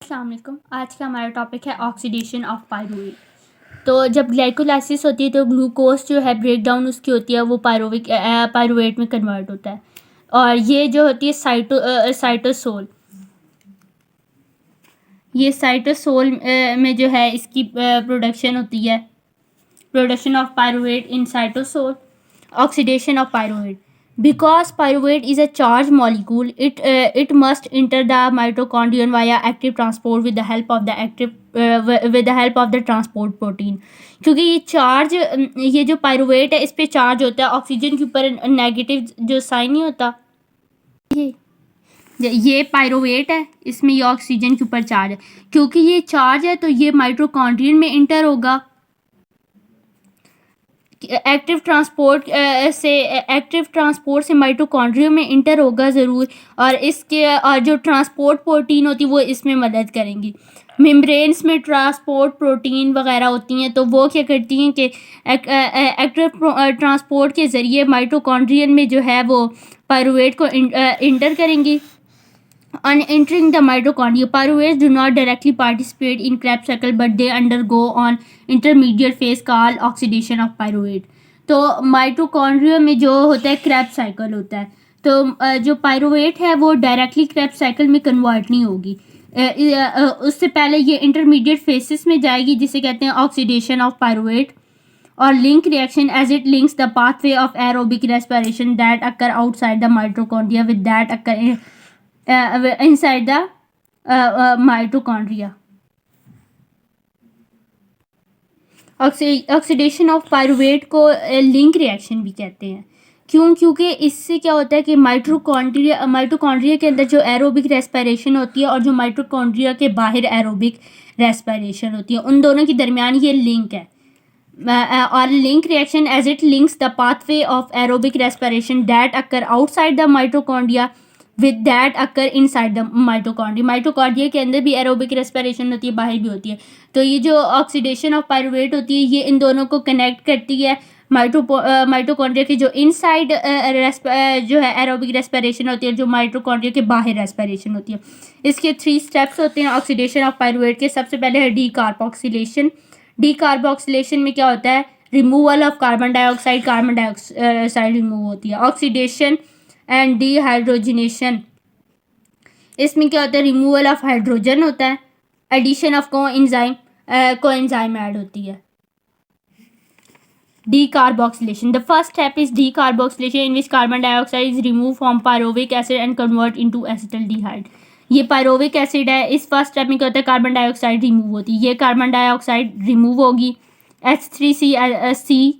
अस्सलाम वालेकुम। आज का हमारा टॉपिक है ऑक्सीडेशन ऑफ पायरुवेट। तो जब ग्लाइकोलाइसिस होती है तो ग्लूकोज जो है ब्रेक डाउन उसकी होती है, वो पायरुवेट में कन्वर्ट होता है। और ये जो होती है साइटोसोल, ये साइटोसोल में जो है इसकी प्रोडक्शन होती है, production of pyruvate in cytosol, oxidation of pyruvate. Because pyruvate is a charged molecule, it must enter the mitochondrion via active transport with the help of the transport protein. क्योंकि ये जो pyruvate है इस पे charge होता है oxygen के ऊपर, नेगेटिव जो साइन नहीं होता, ये पायरुवेट है, इसमें ये ऑक्सीजन के ऊपर चार्ज है। क्योंकि ये चार्ज है तो ये माइटोकॉन्ड्रियन में इंटर होगा, एक्टिव ट्रांसपोर्ट से माइटोकॉन्ड्रिया में इंटर होगा ज़रूर। और जो ट्रांसपोर्ट प्रोटीन होती है वो इसमें मदद करेंगी। मेम्ब्रेन्स में ट्रांसपोर्ट प्रोटीन वगैरह होती हैं, तो वो क्या करती हैं कि एक्टिव ट्रांसपोर्ट के ज़रिए माइटोकॉन्ड्रियन में जो है वो पायरुवेट को इंटर करेंगी। On entering the mitochondria, pyruvates do not directly participate in Krebs cycle, but they undergo on intermediate phase called oxidation of pyruvate. तो माइटोकॉन्ड्रिया में जो होता है क्रेब्स साइकिल होता है, तो जो पायरुवेट है वो डायरेक्टली क्रेब्स साइकिल में कन्वर्ट नहीं होगी, उससे पहले ये इंटरमीडिएट फेसेस में जाएगी, जिसे कहते हैं ऑक्सीडेशन ऑफ पायरुवेट। और link reaction as it links the pathway of aerobic respiration that occur outside the mitochondria with that occur inside the mitochondria. Oxidation of pyruvate को लिंक रिएक्शन भी कहते हैं। क्योंकि इससे क्या होता है कि माइटोकॉन्ड्रिया के अंदर जो एरोबिक रेस्पिरेशन होती है और जो माइटोकॉन्ड्रिया के बाहर एरोबिक रेस्पिरेशन होती है, उन दोनों के दरमियान ये लिंक है। और link reaction as it links the pathway of aerobic respiration that occur outside the mitochondria with that occur inside the mitochondria. Mitochondria के अंदर भी एरोबिक रेस्पिरेशन होती है, बाहर भी होती है। तो ये जो ऑक्सीडेशन ऑफ पायरुवेट होती है ये इन दोनों को कनेक्ट करती है। माइटोकॉन्ड्रिया की जो इनसाइड जो है एरोबिक रेस्पिरेशन होती है, जो माइटोकॉन्ड्रिया के बाहर रेस्पिरेशन होती है। इसके 3 स्टेप्स होते हैं ऑक्सीडेशन ऑफ पायरुवेट के। सबसे पहले है डीकार्बोक्सिलेशन। डीकार्बोक्सिलेशन में क्या होता है, removal of carbon dioxide remove होती है। ऑक्सीडेशन एंड डिहाइड्रोजनेशन, इसमें क्या होता है, रिमूवल ऑफ हाइड्रोजन होता है, एडिशन ऑफ कोएंजाइम ऐड होती है। Decarboxylation, the first step is decarboxylation in which carbon dioxide is remove from pyruvic acid and convert into acetaldehyde. ये पायरुविक एसिड है, इस फर्स्ट स्टेप में क्या होता है, कार्बन डाइऑक्साइड रिमूव होती है। ये कार्बन डाइऑक्साइड रिमूव होगी, H3C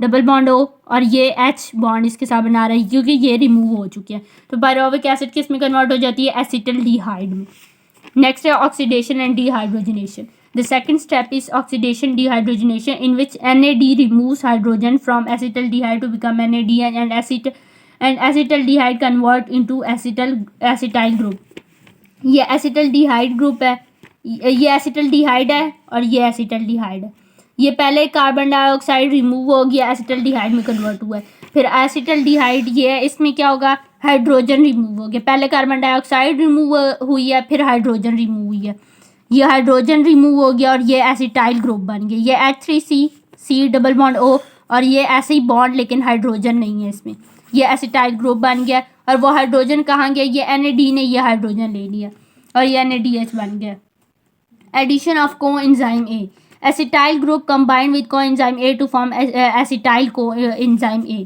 डबल बॉन्ड O और ये H बॉन्ड इसके साथ बना रहा है क्योंकि ये रिमूव हो चुकी है। तो पायरुविक एसिड किस में कन्वर्ट हो जाती है, एसिटल्डिहाइड में। नेक्स्ट है oxidation and dehydrogenation. The second step is oxidation dehydrogenation in which NAD removes hydrogen from acetaldehyde to become NAD and acetaldehyde convert into acetyl group. ये एसिटल्डिहाइड ग्रुप है, ये एसिटल्डिहाइड है और ये एसिटल्डिहाइड है। ये पहले कार्बन डाइऑक्साइड रिमूव हो गया, एसिटल्डिहाइड में कन्वर्ट हुआ है। फिर एसिटल्डिहाइड ये है, इसमें क्या होगा, हाइड्रोजन रिमूव हो गया। पहले कार्बन डाइऑक्साइड रिमूव हुई है, फिर हाइड्रोजन रिमूव हुई है। ये हाइड्रोजन रिमूव हो गया और ये एसिटाइल ग्रुप बन गया। ये H3C डबल बॉन्ड O और ये ऐसे ही बॉन्ड लेकिन हाइड्रोजन नहीं है इसमें, ये एसिटाइल ग्रुप बन गया। और वो हाइड्रोजन कहाँ गया, ये NAD ने ये हाइड्रोजन ले लिया और ये NADH बन गया। Addition of coenzyme A, acetyl group combined with coenzyme A to form acetyl coenzyme A।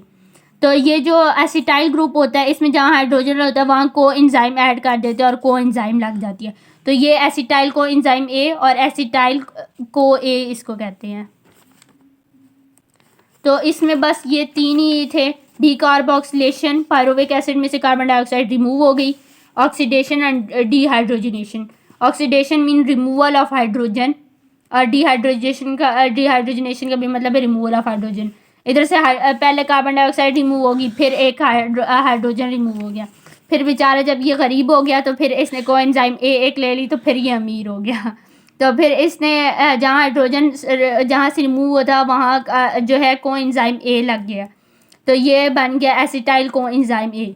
तो ये जो एसिटाइल ग्रुप होता है इसमें जहाँ हाइड्रोजन होता है वहाँ कोएंजाइम ऐड कर देते हैं और कोएंजाइम लग जाती है। तो ये एसिटाइल कोएंजाइम A और एसिटाइल को A इसको कहते हैं। तो इसमें बस ये 3 ही थे, डीकार्बोक्सिलेशन, पायरुविक एसिड में से कार्बन डाइऑक्साइड रिमूव हो गई, oxidation and dehydrogenation. Oxidation mean removal of hydrogen और डिहाइड्रोजनेशन का भी मतलब है रिमूवल ऑफ हाइड्रोजन। इधर से पहले कार्बन डाइऑक्साइड रिमूव होगी, फिर एक हाइड्रोजन रिमूव हो गया। फिर बेचारा जब ये गरीब हो गया तो फिर इसने कोएंजाइम A एक ले ली, तो फिर ये अमीर हो गया। तो फिर इसने जहाँ हाइड्रोजन जहाँ से रिमूव हुआ था वहाँ जो है कोएंजाइम A लग गया, तो ये बन गया एसिटाइल कोएंजाइम A।